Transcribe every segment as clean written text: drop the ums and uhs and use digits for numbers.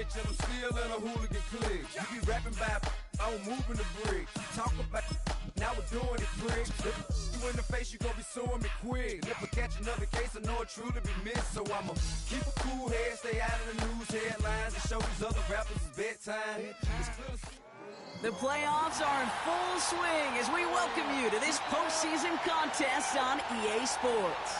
snitch and I'm still in a hooligan clique. You be rapping about I'm moving the bricks. You talk about now we're doing it, pricks. If you in the face, you gon' be suing me quick. And if I catch another case, I know it truly be missed. So I'ma keep a cool head, stay out of the news headlines, and show these other rappers it's bedtime. The playoffs are in full swing as we welcome you to this postseason contest on EA Sports.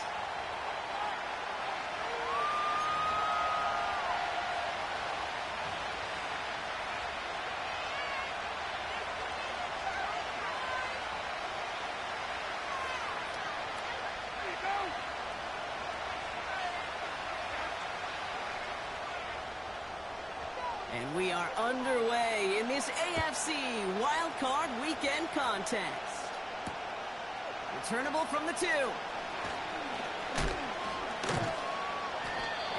And we are underway in this AFC Wildcard Weekend contest. Returnable from the 2.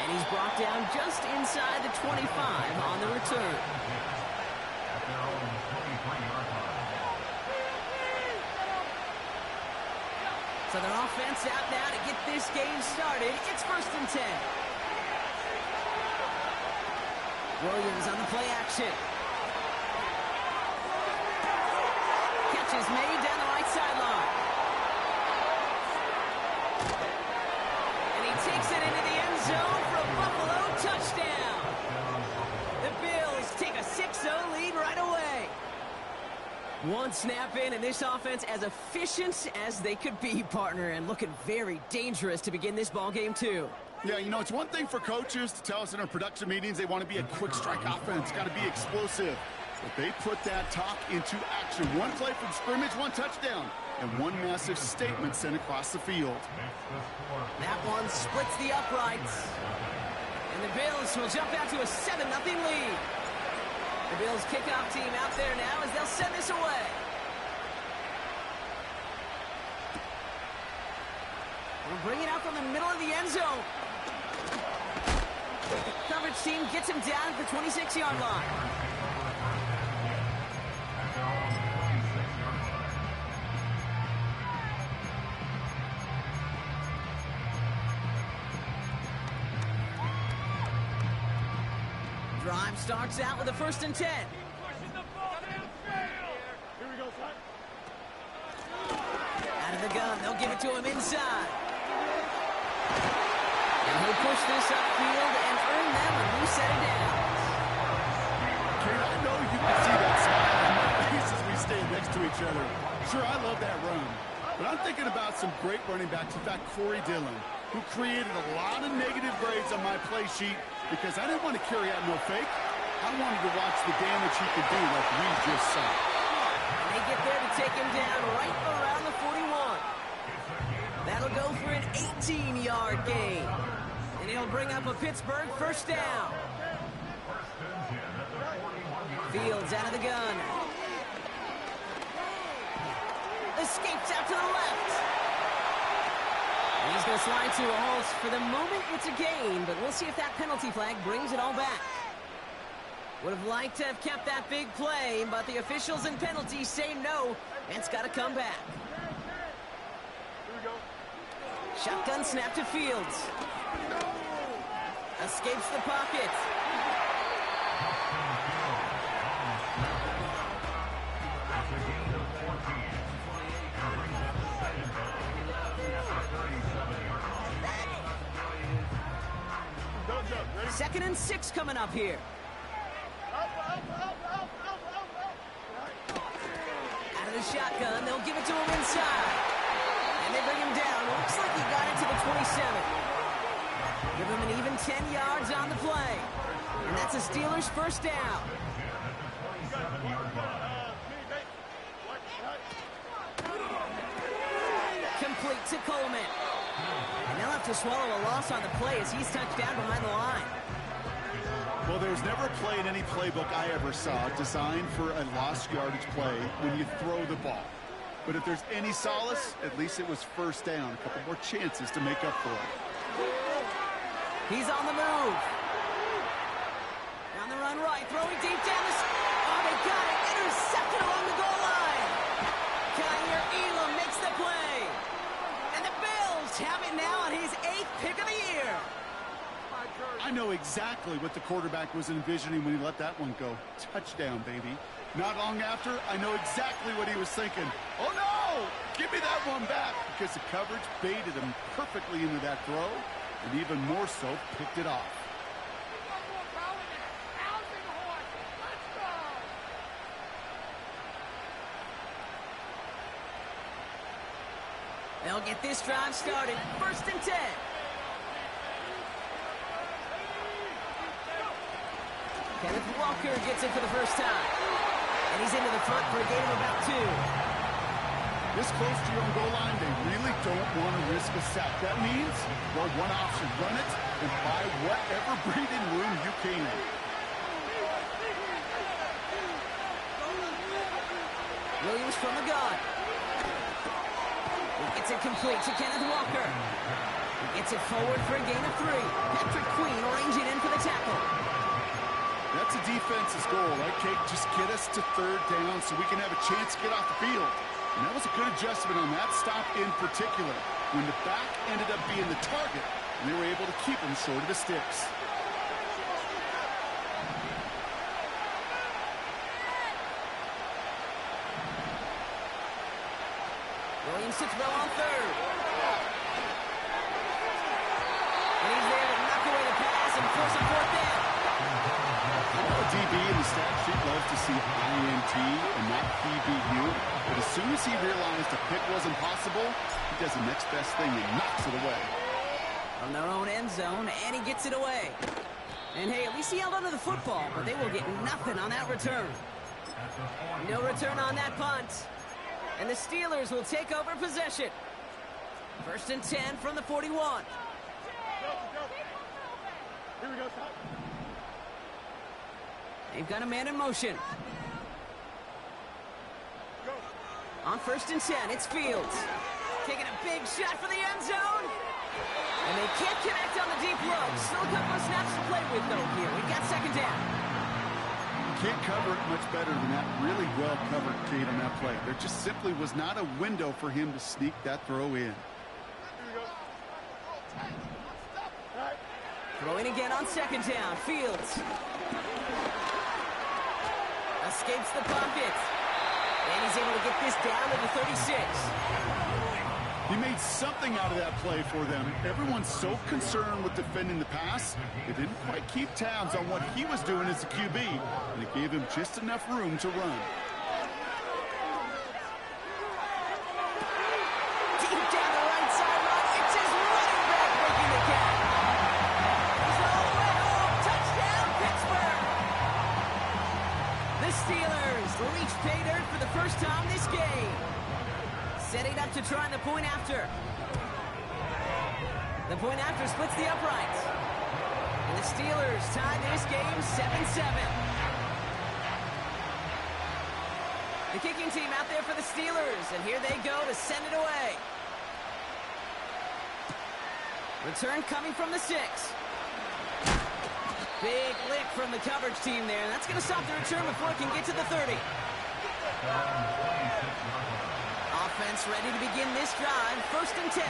And he's brought down just inside the 25 on the return. So their offense out now to get this game started. It's 1st and 10. Williams on the play action. Catch is made down the right sideline. And he takes it into the end zone for a Buffalo touchdown. The Bills take a 6-0 lead right away. One snap in, and this offense as efficient as they could be, partner, and looking very dangerous to begin this ball game too. Yeah, you know, it's one thing for coaches to tell us in our production meetings they want to be a quick strike offense, got to be explosive. But they put that talk into action. One play from scrimmage, one touchdown, and one massive statement sent across the field. That one splits the uprights. And the Bills will jump out to a 7-0 lead. The Bills kickoff team out there now as they'll send this away. We'll bring it out from the middle of the end zone. The coverage team gets him down at the 26-yard line. Drive starts out with a 1st and 10. Here we go, son. Out of the gun, they'll give it to him inside. And he'll push this upfield and earn them a new set of downs. Kate, I know you can see that smile on my face as we stand next to each other. Sure, I love that run. But I'm thinking about some great running backs. In fact, Corey Dillon, who created a lot of negative grades on my play sheet because I didn't want to carry out no fake. I wanted to watch the damage he could do like we just saw. And they get there to take him down right around the 41. That'll go for an 18-yard gain. And he'll bring up a Pittsburgh 1st down. Fields out of the gun. Escapes out to the left. And he's going to slide to a halt. For the moment, it's a gain, but we'll see if that penalty flag brings it all back. Would have liked to have kept that big play, but the officials and penalties say no, and it's got to come back. Shotgun snap to Fields. Escapes the pocket. Second and 6 coming up here. Out of the shotgun, they'll give it to him inside. And they bring him down. Looks like he got it to the 27. Give him an even 10 yards on the play. And that's a Steelers 1st down. Complete to Coleman. And they'll have to swallow a loss on the play as he's touched down behind the line. Well, there was never a play in any playbook I ever saw designed for a lost yardage play when you throw the ball. But if there's any solace, at least it was 1st down. A couple more chances to make up for it. He's on the move. On the run right, throwing deep down the... Oh, they got it. Intercepted along the goal line. Kyer Elam makes the play. And the Bills have it now on his 8th pick of the year. I know know exactly what the quarterback was envisioning when he let that one go. Touchdown, baby. Not long after, I know exactly what he was thinking. Oh, no! Give me that one back, because the coverage baited him perfectly into that throw, and even more so, picked it off. They'll get this drive started. 1st and 10. Kenneth Walker gets it for the first time. And he's into the front for a gain of about 2. This close to your own goal line, they really don't want to risk a sack. That means, well, one option, run it and buy whatever breathing room you can. Williams from the gun. He gets it complete to Kenneth Walker. He gets it forward for a gain of 3. Patrick Queen ranging in for the tackle. That's a defense's goal, right, Kate? Just get us to 3rd down so we can have a chance to get off the field. And that was a good adjustment on that stop in particular, when the back ended up being the target, and they were able to keep him short of the sticks. Williams to throw on 3rd. And he's there to knock away the pass and force a 4th down. DB in the stat sheet loves to see INT and not PBU, but as soon as he realized a pick wasn't possible, he does the next best thing and knocks it away. From their own end zone, and he gets it away. And hey, at least he held onto the football, but they will get nothing on that return. No return on that punt. And the Steelers will take over possession. 1st and 10 from the 41. Here we go, Todd. They've got a man in motion. On 1st and 10, it's Fields. Taking a big shot for the end zone. And they can't connect on the deep low. Still a couple of snaps to play with, though, here. We've got 2nd down. Can't cover it much better than that. Really well covered, Kate, on that play. There just simply was not a window for him to sneak that throw in. Throwing again on 2nd down. Fields. Escapes the pocket. And he's able to get this down to the 36. He made something out of that play for them. Everyone's so concerned with defending the pass, they didn't quite keep tabs on what he was doing as a QB, and it gave him just enough room to run. Deep down the right sideline, it's his running back making the catch. He's all the way home. Touchdown, Pittsburgh. The Steelers reach pay dirt for the first time this game. Setting up to try the point after. The point after splits the uprights. And the Steelers tie this game 7-7. The kicking team out there for the Steelers, and here they go to send it away. Return coming from the 6. Big lick from the coverage team there, and that's going to stop the return before it can get to the 30. Offense ready to begin this drive. 1st and 10.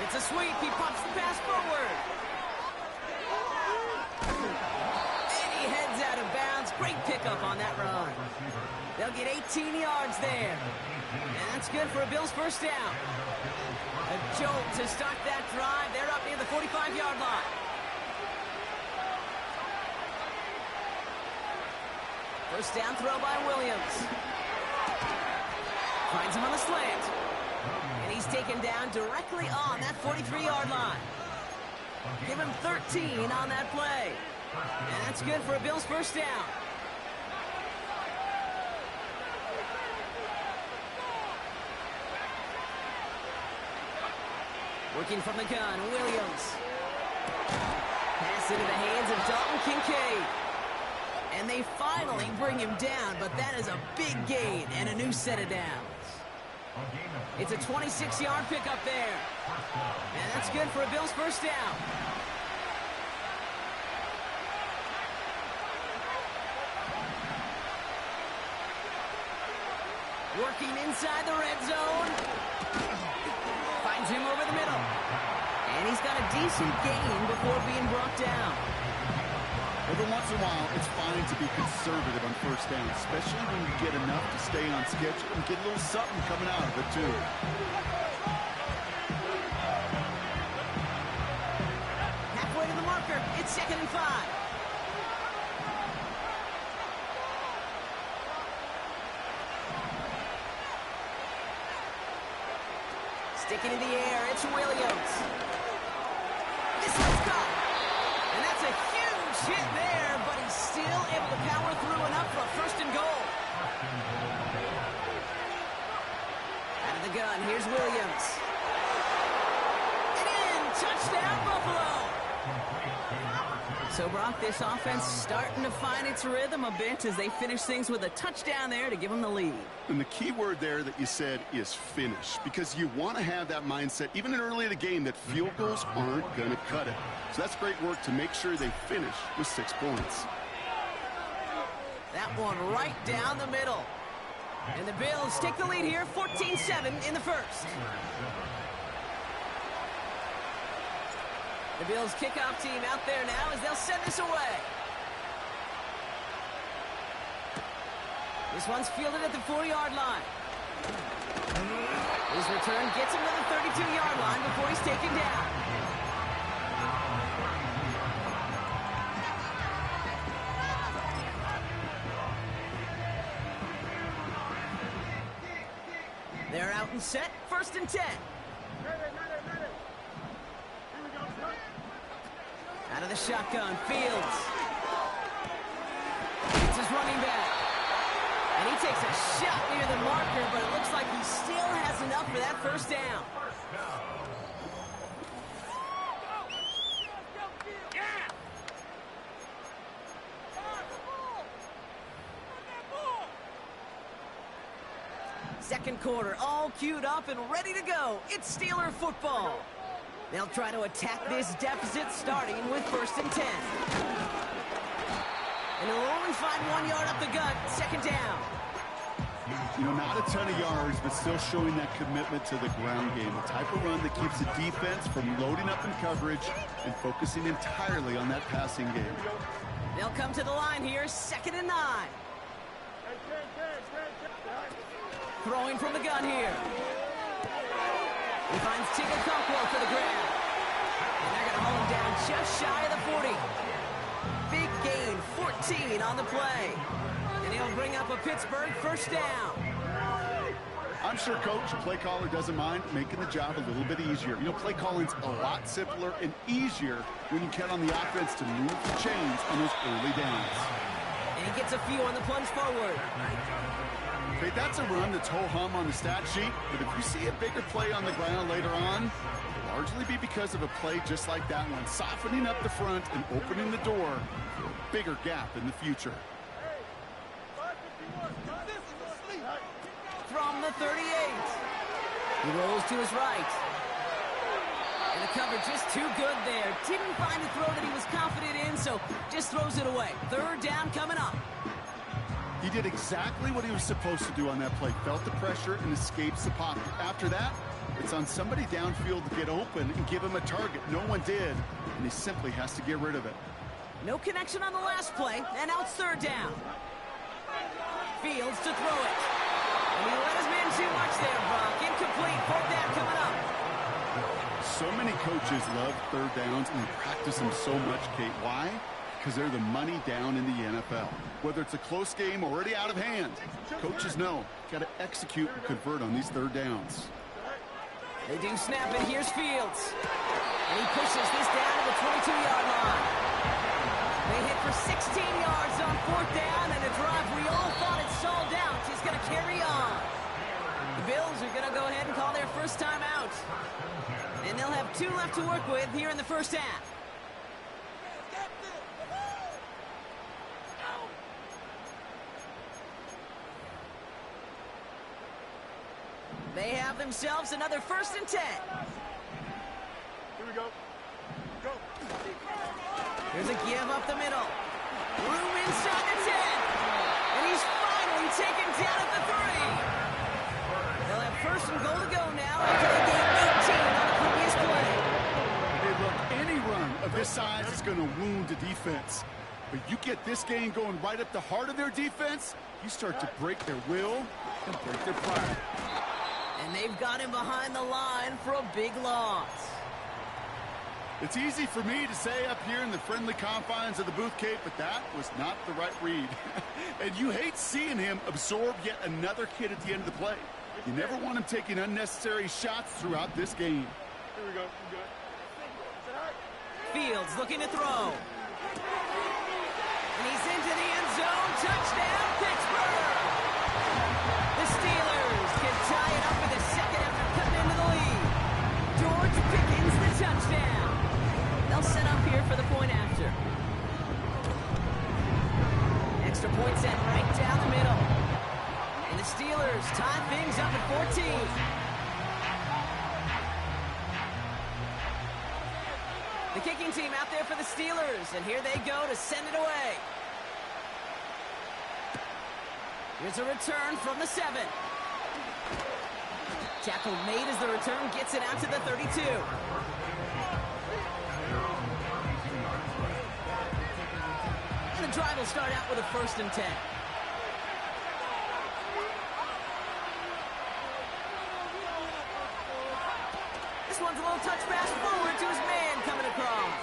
It's a sweep. He pops the pass forward. And he heads out of bounds. Great pickup on that run. They'll get 18 yards there. And that's good for a Bills 1st down. A jolt to start that drive. They're up near the 45-yard line. First down throw by Williams. Finds him on the slant. And he's taken down directly on that 43-yard line. Give him 13 on that play. And that's good for a Bills 1st down. Working from the gun, Williams. Pass into the hands of Dalton Kincaid. And they finally bring him down, but that is a big gain and a new set of downs. It's a 26-yard pickup there. And that's good for a Bills 1st down. Working inside the red zone. Finds him over the middle. And he's got a decent gain before being brought down. Every once in a while, it's fine to be conservative on first down, especially when you get enough to stay on schedule and get a little something coming out of it, too. Halfway to the marker. It's 2nd and 5. Sticking in the air, it's Williams. This one's caught. And that's a huge hit there, but he's still able to power through enough for a 1st and goal. Out of the gun, here's Williams. And in, touchdown Buffalo. So, Brock, this offense starting to find its rhythm a bit as they finish things with a touchdown there to give them the lead. And the key word there that you said is finish, because you want to have that mindset, even in early in the game, that field goals aren't going to cut it. So that's great work to make sure they finish with 6 points. That one right down the middle. And the Bills take the lead here, 14-7 in the first. The Bills kickoff team out there now as they'll send this away. This one's fielded at the 4-yard line. His return gets him to the 32-yard line before he's taken down. They're out and set, 1st and 10. Out of the shotgun, Fields. It's his running back. And he takes a shot near the marker, but it looks like he still has enough for that 1st down. Second quarter, all queued up and ready to go. It's Steeler football. They'll try to attack this deficit starting with 1st and 10. And he'll only find 1 yard up the gut, 2nd down. You know, not a ton of yards, but still showing that commitment to the ground game. A type of run that keeps the defense from loading up in coverage and focusing entirely on that passing game. They'll come to the line here, 2nd and 9. Throwing from the gun here. He finds Tigger Conquo for the grab. And they're going to hold him down just shy of the 40. Big gain, 14 on the play. And he'll bring up a Pittsburgh 1st down. I'm sure Coach, play caller, doesn't mind making the job a little bit easier. You know, play calling's a lot simpler and easier when you count on the offense to move the chains on those early downs. And he gets a few on the plunge forward. Okay, that's a run that's ho-hum on the stat sheet, but if you see a bigger play on the ground later on, it'll largely be because of a play just like that one, softening up the front and opening the door for a bigger gap in the future. From the 38. He rolls to his right. And the cover just too good there. Didn't find a throw that he was confident in, so just throws it away. 3rd down coming up. He did exactly what he was supposed to do on that play. Felt the pressure and escapes the pocket. After that, it's on somebody downfield to get open and give him a target. No one did, and he simply has to get rid of it. No connection on the last play, and now it's 3rd down. Fields to throw it. And he let his man too much there, Brock. Incomplete, 4th down coming up. So many coaches love 3rd downs, and they practice them so much, Kate. Why? Because they're the money down in the NFL. Whether it's a close game already out of hand, coaches know, got to execute and convert on these 3rd downs. They do snap it. Here's Fields. And he pushes this down to the 22-yard line. They hit for 16 yards on 4th down, and a drive we all thought it stalled out is going to carry on. The Bills are going to go ahead and call their 1st time out. And they'll have 2 left to work with here in the 1st half. They have themselves another 1st and 10. Here we go. Go. Here's a give up the middle. Room inside the 10. And he's finally taken down at the 3. They'll have 1st and goal to go now after they gain 18 on size is going to wound the defense. But you get this game going right up the heart of their defense, you start to break their will and break their pride. And they've got him behind the line for a big loss. It's easy for me to say up here in the friendly confines of the booth, Kate, but that was not the right read. And you hate seeing him absorb yet another hit at the end of the play. You never want him taking unnecessary shots throughout this game. Here we go. Fields looking to throw. And he's into the end zone. Touchdown, Pittsburgh! The Steelers can tie it up in the second after cutting into the lead. George Pickens, the touchdown. They'll set up here for the point after. Extra point set right down the middle. And the Steelers tie things up at 14. The kicking team out there for the Steelers, and here they go to send it away. Here's a return from the 7. Tackle made as the return gets it out to the 32. And the drive will start out with a 1st and 10. This one's a little touch pass forward to his man coming across.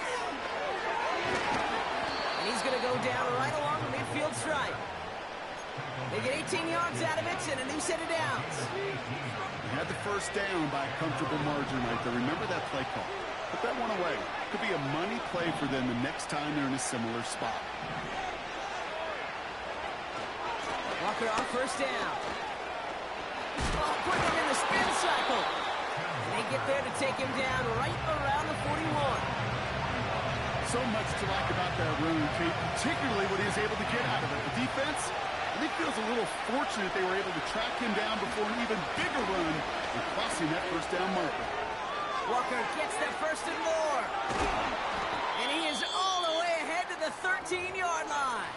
And he's going to go down right along the midfield stripe. They get 18 yards out of it and a new set of downs. They had the first down by a comfortable margin right there. Remember that play call. Put that one away. Could be a money play for them the next time they're in a similar spot. Walker on 1st down. Oh, put him in the spin cycle. They get there to take him down right around the 41. So much to like about that run, Kate, particularly what he was able to get out of it. The defense, I think, feels a little fortunate they were able to track him down before an even bigger run and crossing that 1st down marker. Walker gets the 1st and more. And he is all the way ahead to the 13-yard line.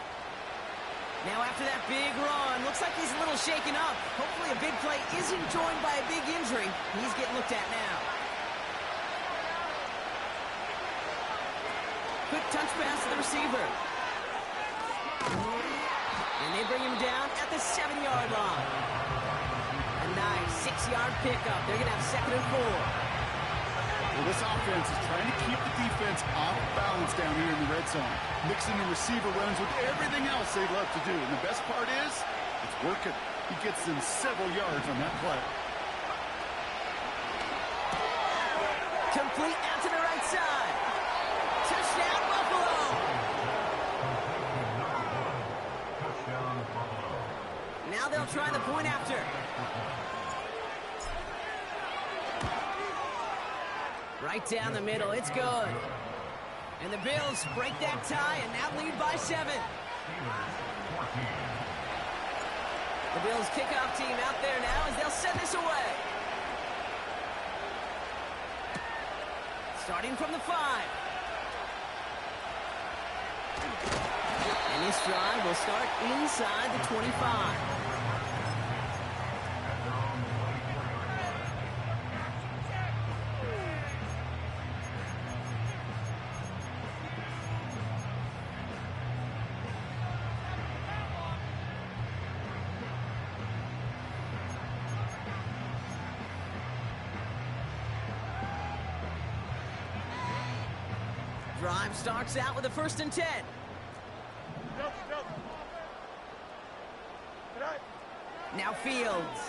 Now after that big run, looks like he's a little shaken up. Hopefully a big play isn't joined by a big injury. He's getting looked at now. Quick touch pass to the receiver. And they bring him down at the 7-yard line. A nice 6-yard pickup. They're going to have 2nd and 4. Well, this offense is trying to keep the defense off balance down here in the red zone, mixing the receiver runs with everything else they love to do. And the best part is, it's working. He gets them several yards on that play. Complete out to the right side. Touchdown, Buffalo! Now they'll try the point after. Right down the middle, it's good. And the Bills break that tie and now lead by 7. The Bills kickoff team out there now as they'll send this away. Starting from the 5. And this drive will start inside the 25. Drive starts out with a 1st and 10. Now Fields.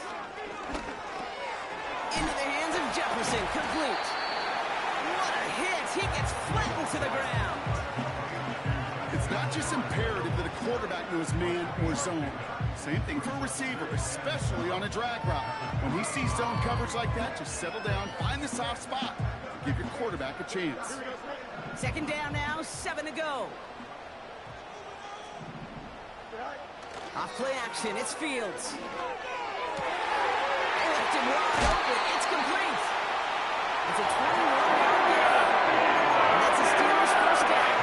Into the hands of Jefferson, complete. What a hit! He gets flattened to the ground. It's not just imperative that a quarterback knows man or zone. Same thing for a receiver, especially on a drag route. When he sees zone coverage like that, just settle down, find the soft spot, give your quarterback a chance. 2nd down now, 7 to go. Off play action, it's Fields. They left him wide open, it's complete. It's a 21-yard gain. And that's the Steelers' 1st down.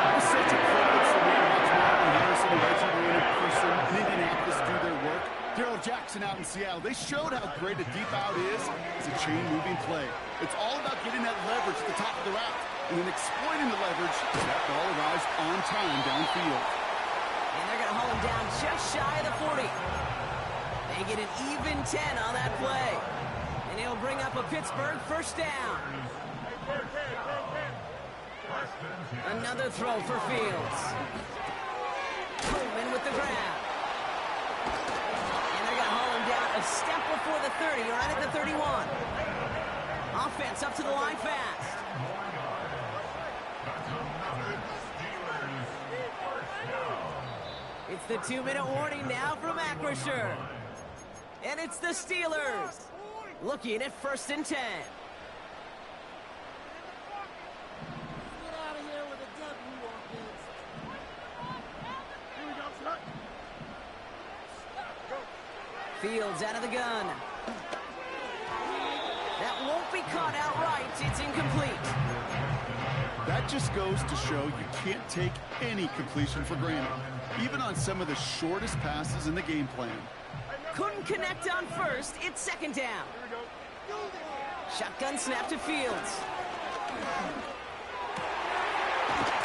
It was such a privilege for me to watch Marvin Harrison and Reggie Wayne in person in Indianapolis do their work. Darrell Jackson out in Seattle, they showed how great a deep out is as a chain-moving play. It's all about getting that leverage at the top of the route. and then exploiting the leverage, that ball arrives on time downfield. And they're going to haul him down just shy of the 40. They get an even 10 on that play. And it'll bring up a Pittsburgh first down. Another throw for Fields. Coleman with the grab. And they're going to haul him down a step before the 30, right at the 31. Offense up to the line fast. It's the 2-minute warning now from Acrisure. And it's the Steelers looking at 1st and 10. Fields out of the gun. That won't be caught outright. It's incomplete. That just goes to show you can't take any completion for granted, even on some of the shortest passes in the game plan. Couldn't connect on first. It's 2nd down. Shotgun snap to Fields.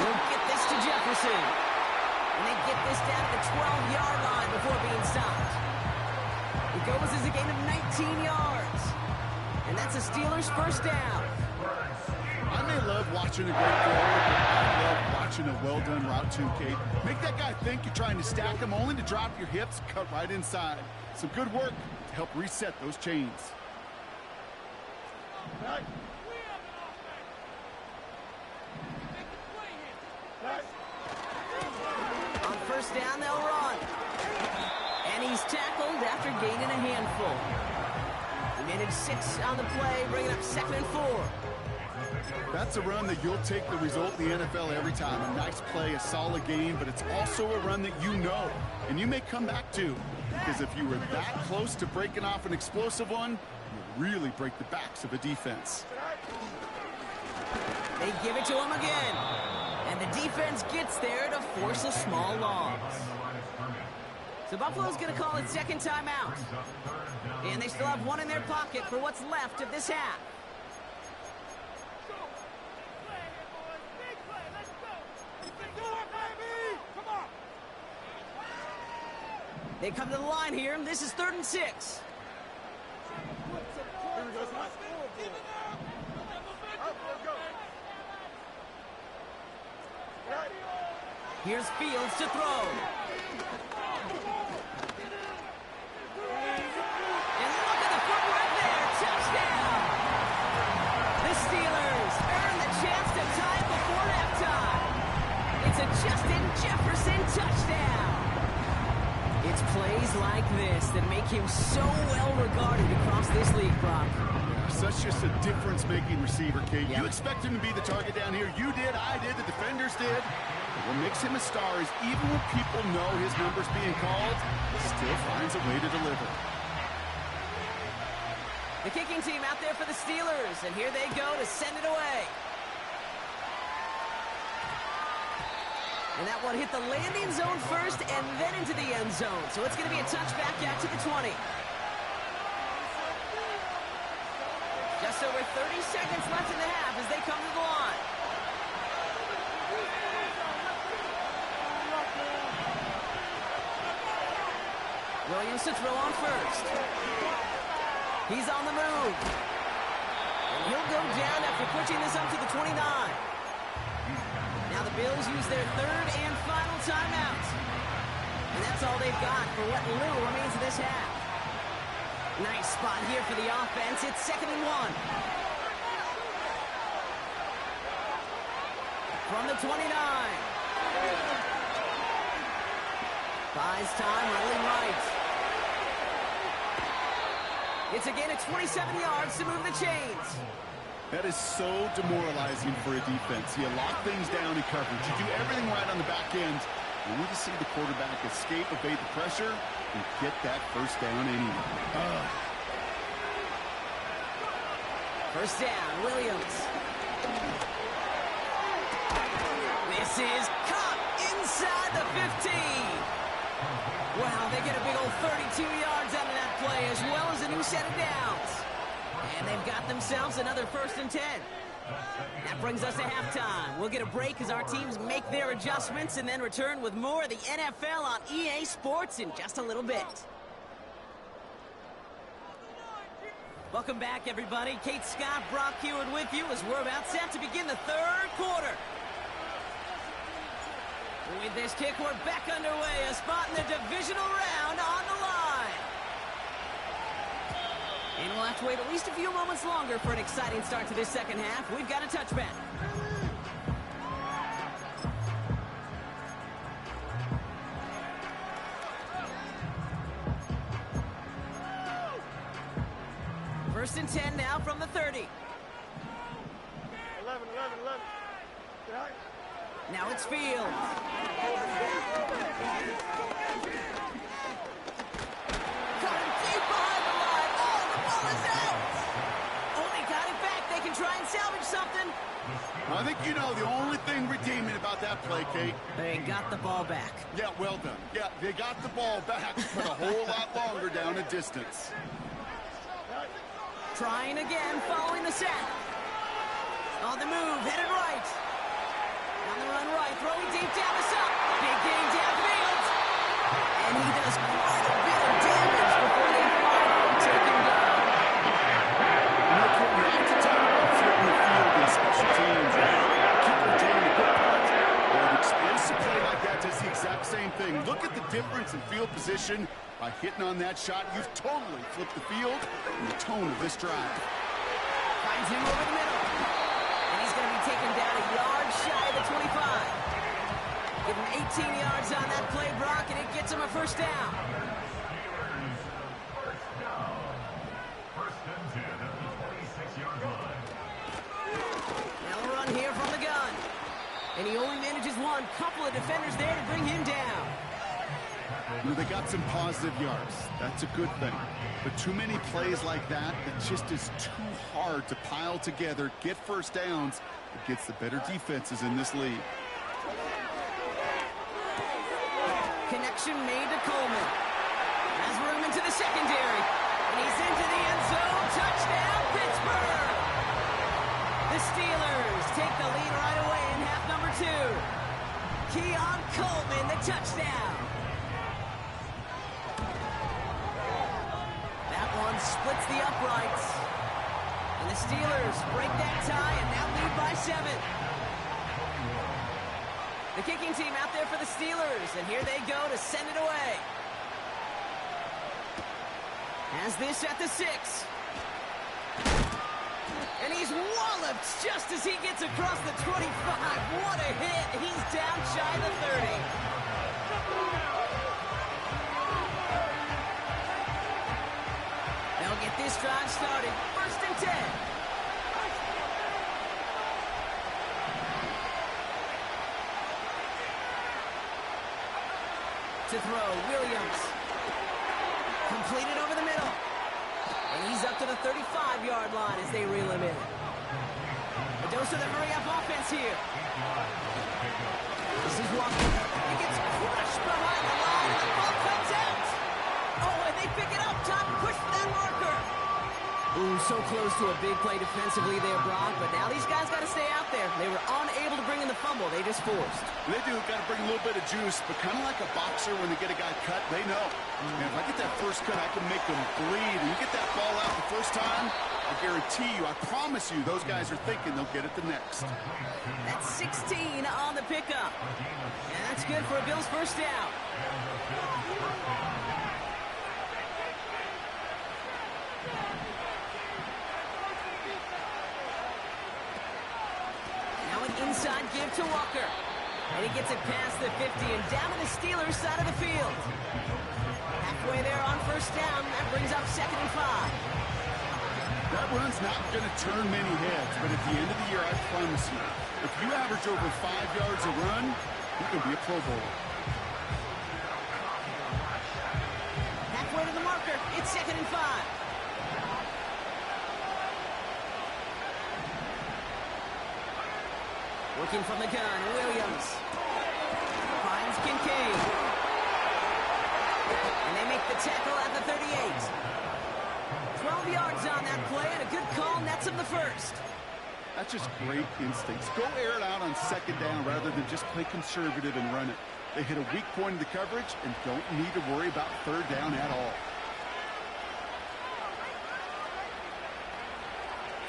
We'll get this to Jefferson. And they get this down to the 12-yard line before being stopped. It goes as a gain of 19 yards. And that's a Steelers first down. I may love watching a great throw, but I love watching a well-done route too, Kate. Make that guy think you're trying to stack him only to drop your hips, cut right inside. Some good work to help reset those chains. On first down, they'll run. And he's tackled after gaining a handful. He managed 6 on the play, bringing up 2nd and 4. That's a run that you'll take the result in the NFL every time. A nice play, a solid game, but it's also a run that you know, and you may come back to. Because if you were that close to breaking off an explosive one, you really break the backs of a defense. They give it to him again. And the defense gets there to force a small loss. So Buffalo's going to call it 2nd timeout. And they still have 1 in their pocket for what's left of this half. They come to the line here, and this is 3rd and 6. Here's Fields to throw. And look at the footwork there. Touchdown! The Steelers earn the chance to tie it before halftime. It's a Justin Jefferson touchdown. It's plays like this that make him so well regarded across this league, Brock. Yeah, such just a difference-making receiver, Kate. Yep. You expect him to be the target down here. You did, I did, the defenders did. But what makes him a star is even when people know his number's being called, he still finds a way to deliver. The kicking team out there for the Steelers, and here they go to send it away. And that one hit the landing zone first and then into the end zone. So it's going to be a touchback out to the 20. Just over 30 seconds left in the half as they come to the line. Williams to throw on first. He's on the move. And he'll go down after pushing this up to the 29. Now the Bills use their 3rd and final timeout. And that's all they've got for what little remains of this half. Nice spot here for the offense. It's 2nd and 1. From the 29. Buys time, rolling right. It's a gain of 27 yards to move the chains. That is so demoralizing for a defense. You lock things down in coverage. You do everything right on the back end. You need to see the quarterback escape, evade the pressure, and get that first down anyway. First down, Williams. This is caught inside the 15. Wow, they get a big old 32 yards out of that play, as well as a new set of downs. And they've got themselves another 1st and 10. That brings us to halftime. We'll get a break as our teams make their adjustments and then return with more of the NFL on EA Sports in just a little bit. Welcome back, everybody. Kate Scott, Brock Hewitt with you as we're about set to begin the third quarter. With this kick, we're back underway. A spot in the divisional round on the line. And we'll have to wait at least a few moments longer for an exciting start to this second half. We've got a touchback. First and 10 now from the 30. 11. Now it's Fields. Got him deep behind the line. Oh, the ball is out. Oh, they got it back. They can try and salvage something. I think you know the only thing redeeming about that play, Kate. They got the ball back. Yeah, well done. Yeah, they got the ball back, but a whole lot longer down a distance. Trying again, following the sack. On the move, headed right. On the run right, throwing deep down the side. Big gain downfield. And he does quite a bit of damage before they finally take him down. You have to talk about flipping the field in special teams, right? Keeper doing a good part. Or an explosive play like that does the exact same thing. Look at the difference in field position. By hitting on that shot, you've totally flipped the field and the tone of this drive. Finds him over the middle. And he's going to be taken down a yard shy of the 25. Give him 18 yards on that play, Brock, and it gets him a first down. Now a run here from the gun. And he only manages one. Couple of defenders there to bring him down. You know, they got some positive yards. That's a good thing. But too many plays like that, it just is too hard to pile together, get first downs against the better defenses in this league. Connection made to Coleman. Has room into the secondary. And he's into the end zone. Touchdown, Pittsburgh! The Steelers take the lead right away in half number 2. Keon Coleman, the touchdown. Splits the uprights. And the Steelers break that tie and now lead by 7. The kicking team out there for the Steelers, and here they go to send it away. Has this at the 6. And he's walloped just as he gets across the 25. What a hit. He's down shy of the 30. They'll get this drive started. First and 10. To throw, Williams. Completed over the middle. And he's up to the 35-yard line as they reel him in. A dose of the hurry-up offense here. This is Walker. He gets crushed behind the line, and the ball comes out. Oh, and they pick it up. Time to push for that marker. Ooh, so close to a big play defensively there, Brock. But now these guys got to stay out there. They were unable to bring in the fumble. They just forced. They do. Got to bring a little bit of juice. But kind of like a boxer when they get a guy cut, they know. Man, if I get that first cut, I can make them bleed. And you get that ball out the first time, I guarantee you, I promise you, those guys are thinking they'll get it the next. That's 16 on the pickup. And that's good for a Bills first down. Inside give to Walker. And he gets it past the 50 and down to the Steelers side of the field. Halfway there on first down. That brings up 2nd and 5. That run's not going to turn many heads, but at the end of the year, I promise you, if you average over 5 yards a run, you can be a Pro Bowler. Halfway to the marker. It's 2nd and 5. Working from the gun, Williams. Finds Kincaid. And they make the tackle at the 38. 12 yards on that play, and a good call nets him the first. That's just great instincts. Go air it out on second down rather than just play conservative and run it. They hit a weak point in the coverage and don't need to worry about third down at all.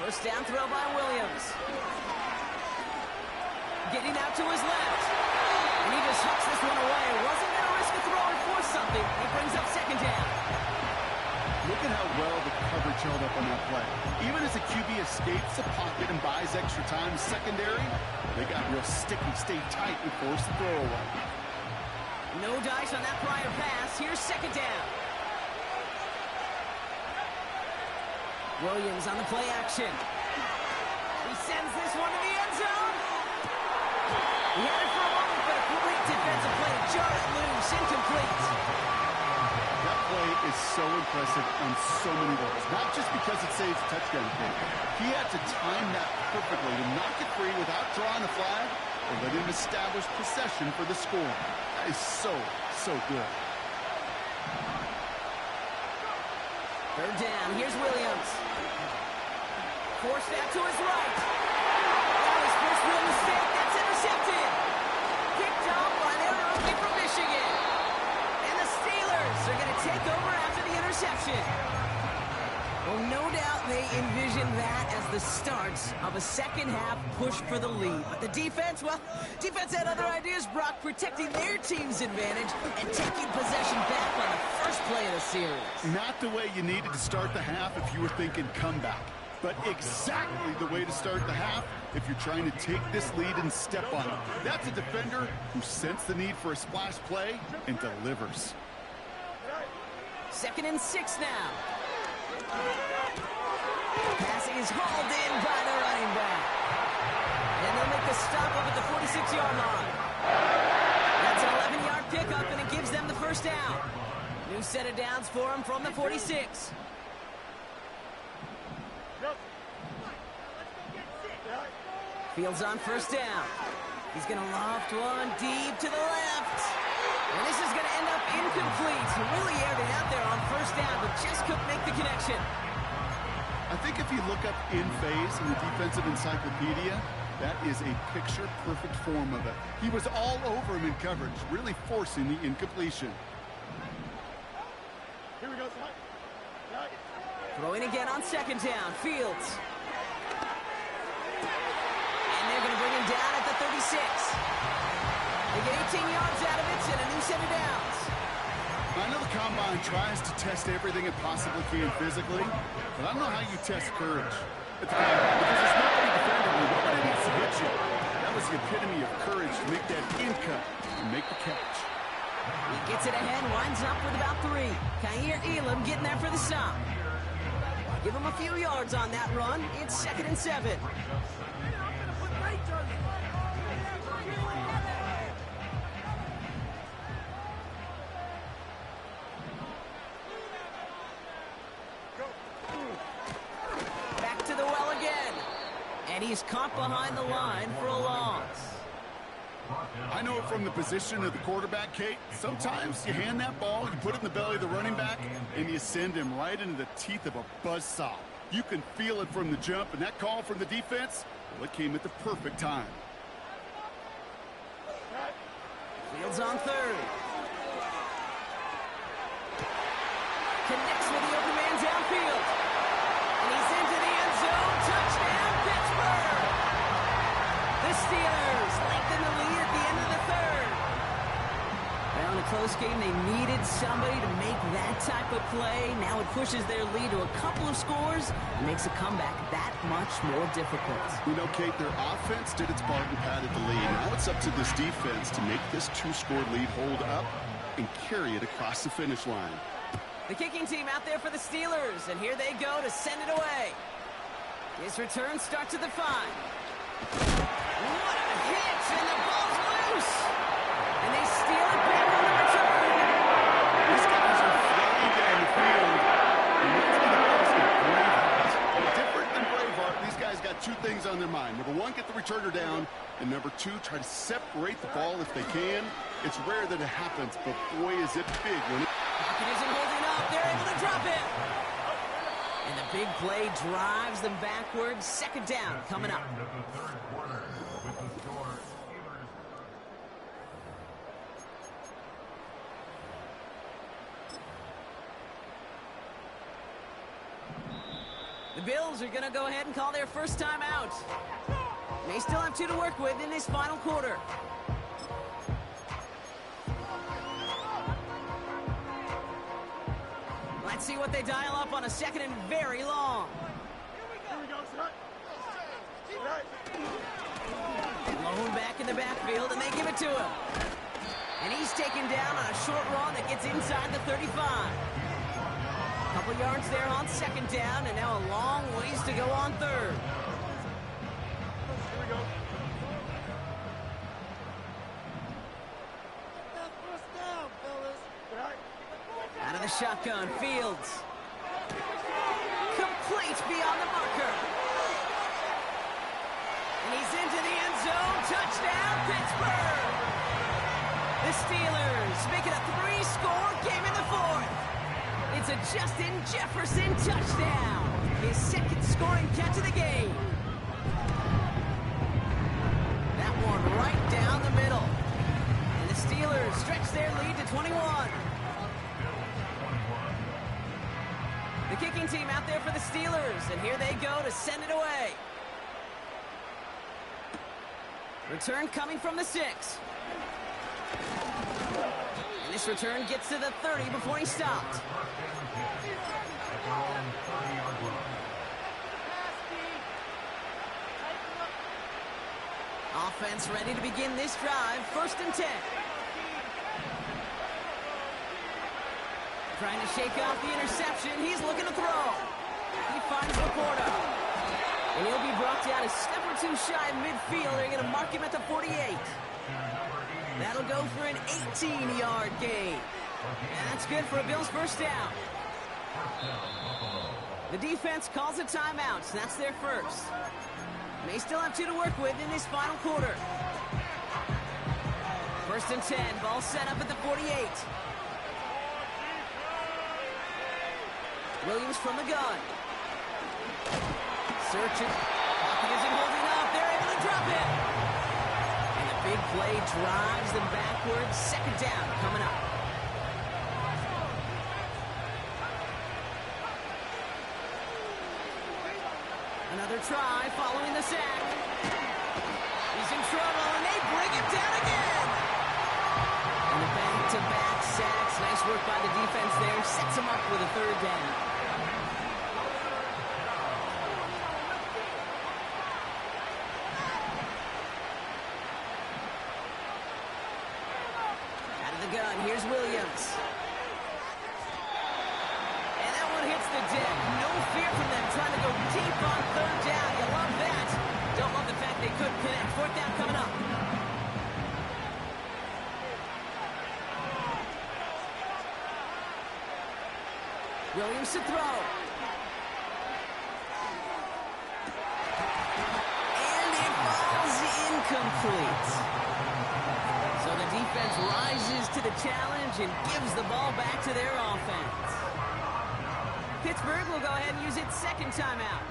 First down throw by Williams. Getting out to his left. And he just hucks this one away. Wasn't going to risk a throw and force something. He brings up second down. Look at how well the coverage held up on that play. Even as the QB escapes the pocket and buys extra time secondary, they got real sticky, stayed tight, and forced the throw away. No dice on that prior pass. Here's second down. Williams on the play action. He sends this one to the end zone. He had it for a moment, but a complete defensive play to jar it loose. Incomplete. That play is so impressive on so many levels. Not just because it saves a touchdown kick. He had to time that perfectly to knock it free without drawing a flag or let him establish possession for the score. That is so, so good. Third down. Here's Williams. Forced out to his right. That was first real mistake. That's intercepted. Picked off by their rookie from Michigan. And the Steelers are going to take over after the interception. Well, no doubt they envisioned that as the start of a second-half push for the lead. But the defense, well, defense had other ideas, Brock, protecting their team's advantage and taking possession back on the first play of the series. Not the way you needed to start the half if you were thinking comeback, but exactly the way to start the half if you're trying to take this lead and step on it. That's a defender who sensed the need for a splash play and delivers. 2nd and 6 now. Passing is hauled in by the running back. And they'll make the stop up at the 46-yard line. That's an 11-yard pickup, and it gives them the first down. New set of downs for them from the 46. Fields on first down. He's going to loft one deep to the left. And this is going to end up incomplete. He really aired it out there on first down, but just couldn't make the connection. I think if you look up in phase in the defensive encyclopedia, that is a picture-perfect form of it. He was all over him in coverage, really forcing the incompletion. Here we go. Throwing again on second down. Fields. And they're going to bring him down at the 36. They get 18 yards out of it and a new set of downs. I know the Combine tries to test everything it possibly can physically, but I don't know how you test courage at the Combine, because there's nobody defending you, nobody needs to hit you. That was the epitome of courage to make that in cut and make the catch. He gets it ahead, winds up with about 3. Kaiir Elam getting there for the stop. Give him a few yards on that run. It's 2nd and 7. Back to the well again. And he's caught behind the line for a loss. I know it from the position of the quarterback, Kate. Sometimes you hand that ball, you put it in the belly of the running back, and you send him right into the teeth of a buzzsaw. You can feel it from the jump, and that call from the defense, well, it came at the perfect time. Fields on third. Connects with the open man downfield. And he's into the end zone. Touchdown, Pittsburgh! The Steelers lengthen the lead at the end of the third. Well, in a close game, they needed somebody to make that type of play. Now it pushes their lead to a couple of scores and makes a comeback that much more difficult. You know, Kate, their offense did its part and padded the lead. Now it's up to this defense to make this 2-score lead hold up and carry it across the finish line. The kicking team out there for the Steelers, and here they go to send it away. His return starts at the 5. What a hit, and the ball's loose. And they steal it back on the return. These guys are flying down the field. And that's going to cause a Braveheart. Different than Braveheart, these guys got 2 things on their mind. Number 1, get the returner down. And number 2, try to separate the ball if they can. It's rare that it happens, but boy, is it big when it... Pocket isn't holding up. They're able to drop it. And the big play drives them backwards. Second down coming up. The Bills are going to go ahead and call their first time out. They still have 2 to work with in this final quarter. Let's see what they dial up on a second and very long. Lone back in the backfield, and they give it to him. And he's taken down on a short run that gets inside the 35. Couple yards there on second down, and now a long ways to go on third. Here we go. Out of the shotgun, Fields. Complete beyond the marker. And he's into the end zone. Touchdown, Pittsburgh! The Steelers make it a 3-score game in the fourth. It's a Justin Jefferson touchdown. His second scoring catch of the game. That one right down the middle. And the Steelers stretch their lead to 21. The kicking team out there for the Steelers, and here they go to send it away. Return coming from the 6. And this return gets to the 30 before he stopped. Offense ready to begin this drive. 1st and 10. Trying to shake off the interception. He's looking to throw. He finds Laporta. And he'll be brought down a step or 2 shy of midfield. They're going to mark him at the 48. That'll go for an 18-yard gain. And that's good for a Bills first down. The defense calls a timeout. So that's their first. They still have 2 to work with in this final quarter. 1st and 10. Ball set up at the 48. Williams from the gun. Searching. Pocket isn't holding up. They're able to drop it. And the big play drives them backwards. Second down coming up. Another try following the sack. He's in trouble, and they bring him down again. And the back-to-back sacks. Nice work by the defense there. Sets him up with a 3rd down. Out of the gun, here's Williams. And that one hits the deck. No fear from them trying to go deep on 3rd down. You love that. Don't love the fact they couldn't connect. 4th down coming up. Williams to throw. And it falls incomplete. So the defense rises to the challenge and gives the ball back to their offense. Pittsburgh will go ahead and use its 2nd timeout.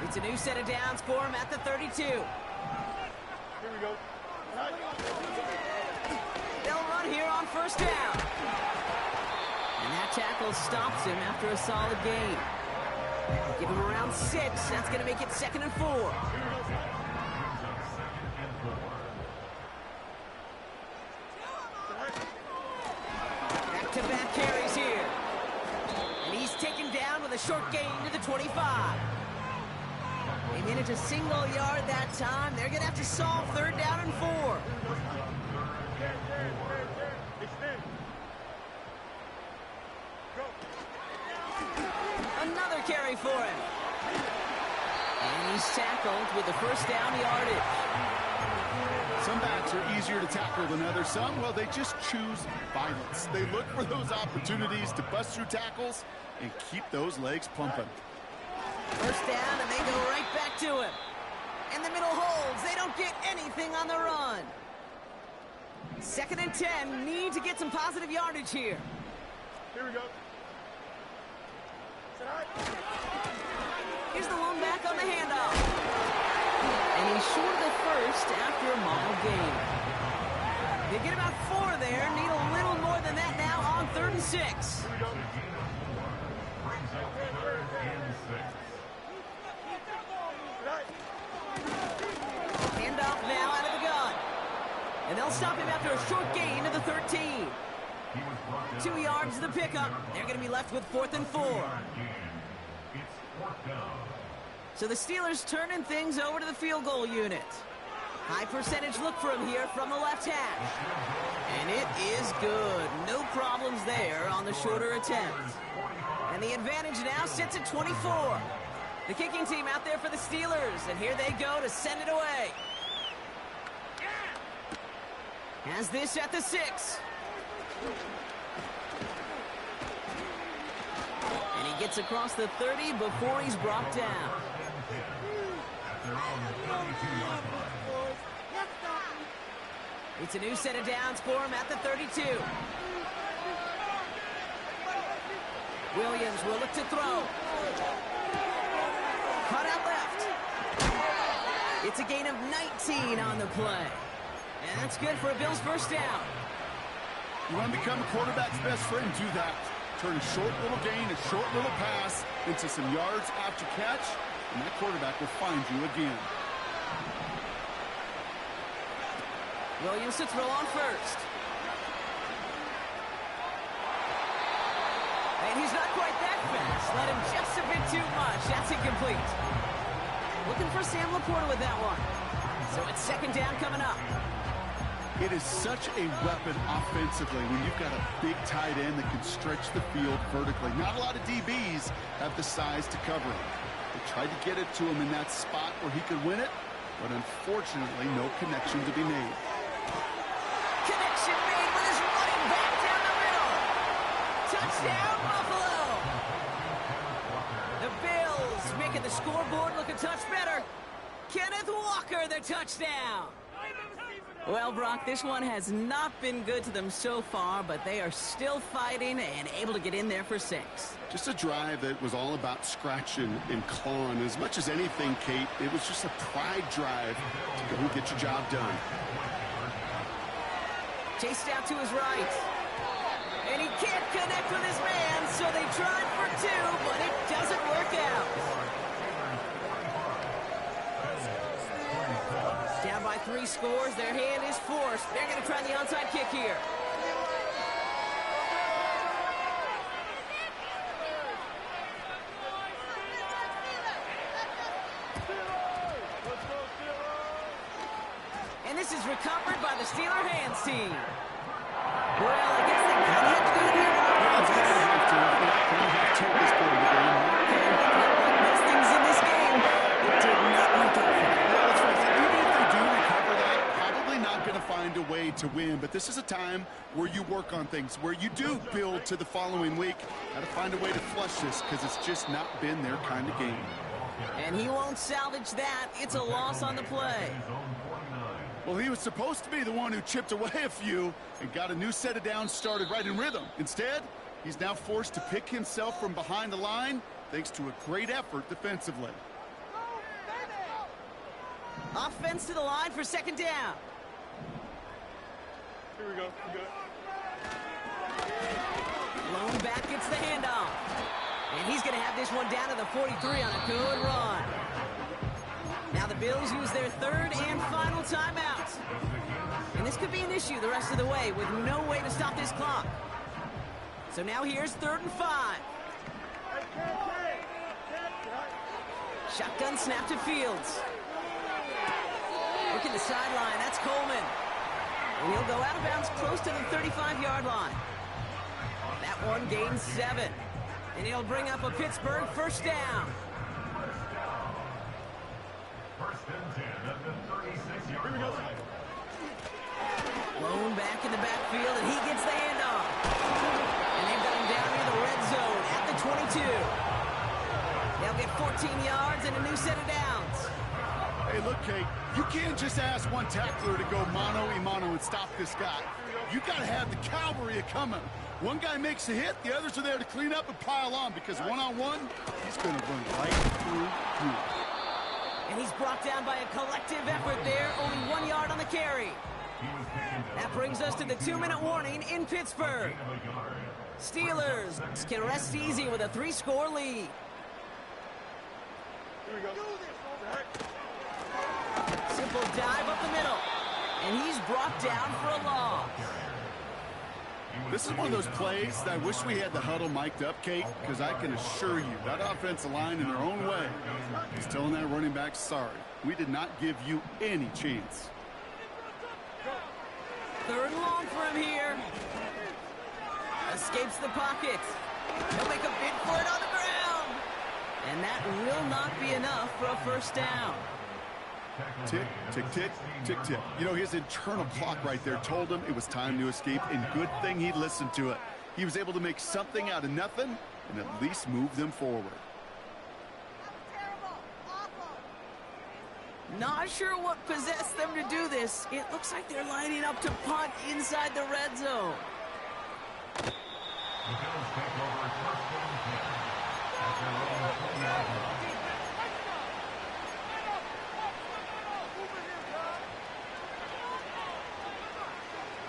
It's a new set of downs for him at the 32. Here we go. They'll run here on 1st down. And that tackle stops him after a solid gain. Give him around 6. That's going to make it 2nd and 4. Back-to-back carries here. And he's taken down with a short gain to the 25. They managed a single yard that time. They're going to have to solve 3rd down and 4. Another carry for him. And he's tackled with the 1st down yardage. Some backs are easier to tackle than others. Some, well, they just choose violence. They look for those opportunities to bust through tackles and keep those legs pumping. 1st down, and they go right back to him. And the middle holds. They don't get anything on the run. 2nd and 10. Need to get some positive yardage here. Here we go. Here's the lone back on the handoff. And he's short of the first after a mile gain. They get about 4 there. Need a little more than that now on 3rd and 6. Handoff now out of the gun. And they'll stop him after a short gain to the 13. 2 yards to the pickup. They're going to be left with 4th and 4. So the Steelers turning things over to the field goal unit. High percentage look for him here from the left hash. And it is good. No problems there on the shorter attempt. And the advantage now sits at 24. The kicking team out there for the Steelers. And here they go to send it away. Has this at the 6. And he gets across the 30 before he's brought down. It's a new set of downs for him at the 32. Williams will look to throw. Cut out left. It's a gain of 19 on the play. And that's good for a Bills first down. You want to become a quarterback's best friend, do that. Turn a short little gain, a short little pass into some yards after catch, and that quarterback will find you again. Williams to throw on first. And he's not quite that fast. Let him just a bit too much. That's incomplete. Looking for Sam Laporta with that one. So it's 2nd down coming up. It is such a weapon offensively when you've got a big tight end that can stretch the field vertically. Not a lot of DBs have the size to cover him. They tried to get it to him in that spot where he could win it, but unfortunately no connection to be made. Connection made with his running back down the middle. Touchdown, Buffalo. The Bills making the scoreboard look a touch better. Kenneth Walker, the touchdown. Well, Brock, this one has not been good to them so far, but they are still fighting and able to get in there for 6. Just a drive that was all about scratching and clawing. As much as anything, Kate, it was just a pride drive to go and get your job done. Chased out to his right. And he can't connect with his man, so they tried for 2, but it doesn't work out. Down by 3 scores, their hand is forced. They're going to try the onside kick here. And this is recovered by the Steeler hands team. Well, I guess they kind of have to do it here. Most things in this game, it did not work out for them. Going to find a way to win, but this is a time where you work on things, where you do build to the following week. Got to find a way to flush this because it's just not been their kind of game. And he won't salvage that. It's a loss on the play. Well, he was supposed to be the one who chipped away a few and got a new set of downs started right in rhythm. Instead, he's now forced to pick himself from behind the line thanks to a great effort defensively. Offense to the line for 2nd down. Here we go. Lone back gets the handoff. And he's going to have this one down to the 43 on a good run. Now the Bills use their 3rd and final timeout. And this could be an issue the rest of the way with no way to stop this clock. So now here's 3rd and 5. Shotgun snap to Fields. Look at the sideline. That's Coleman. And he'll go out of bounds close to the 35-yard line. That one gains 7. And he'll bring up a Pittsburgh first down. Lone back in the backfield, and he gets the handoff. And they've got him down near the red zone at the 22. They'll get 14 yards and a new set of downs. Hey, look, Kate, you can't just ask one tackler to go mano-a-mano and stop this guy. You got to have the cavalry coming. One guy makes a hit, the others are there to clean up and pile on because one-on-one, he's going to run right through you. And he's brought down by a collective effort there, only 1 yard on the carry. That brings us to the 2-minute warning in Pittsburgh. Steelers can rest easy with a 3-score lead. Simple dive up the middle. And he's brought down for a loss. This is one of those plays that I wish we had the huddle mic'd up, Kate, because I can assure you that offensive line in their own way is telling that running back, sorry, we did not give you any chance. 3rd and long for him here. Escapes the pocket. He'll make a bid for it on the ground. And that will not be enough for a first down. Tick, tick, tick, tick, tick. You know, his internal clock right there told him it was time to escape, and good thing he listened to it. He was able to make something out of nothing and at least move them forward. Not sure what possessed them to do this. It looks like they're lining up to punt inside the red zone.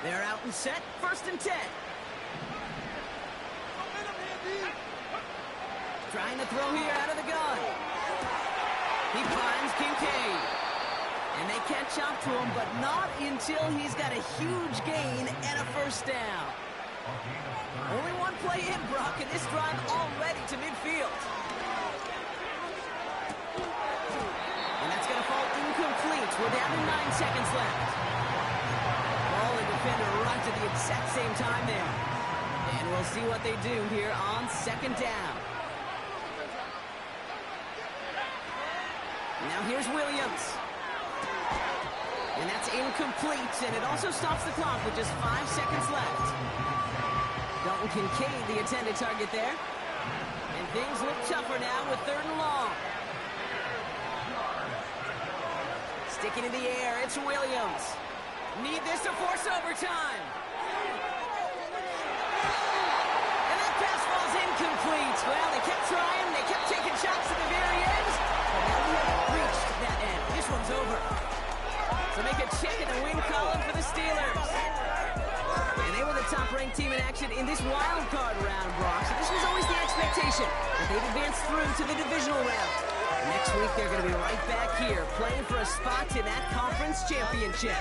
They're out and set, 1st and 10. Trying to throw here out of the gun. He finds Kincaid. And they catch up to him, but not until he's got a huge gain and a first down. Only one play in, Brock, and this drive already to midfield. And that's going to fall incomplete. We're down to 9 seconds left. Ball and defender run to the exact same time there. And we'll see what they do here on 2nd down. Now here's Williams. And that's incomplete, and it also stops the clock with just 5 seconds left. Dalton Kincaid, the intended target there. And things look tougher now with 3rd and long. Sticking in the air, it's Williams. Need this to force overtime. And that pass falls incomplete. Well, they kept trying. They kept taking shots at the very end. But now we haven't reached that end. This one's over. So make a check in the win column for the Steelers. And they were the top-ranked team in action in this wild card round, Brock. So this was always the expectation that they'd advance through to the divisional round. Next week, they're going to be right back here playing for a spot in that conference championship.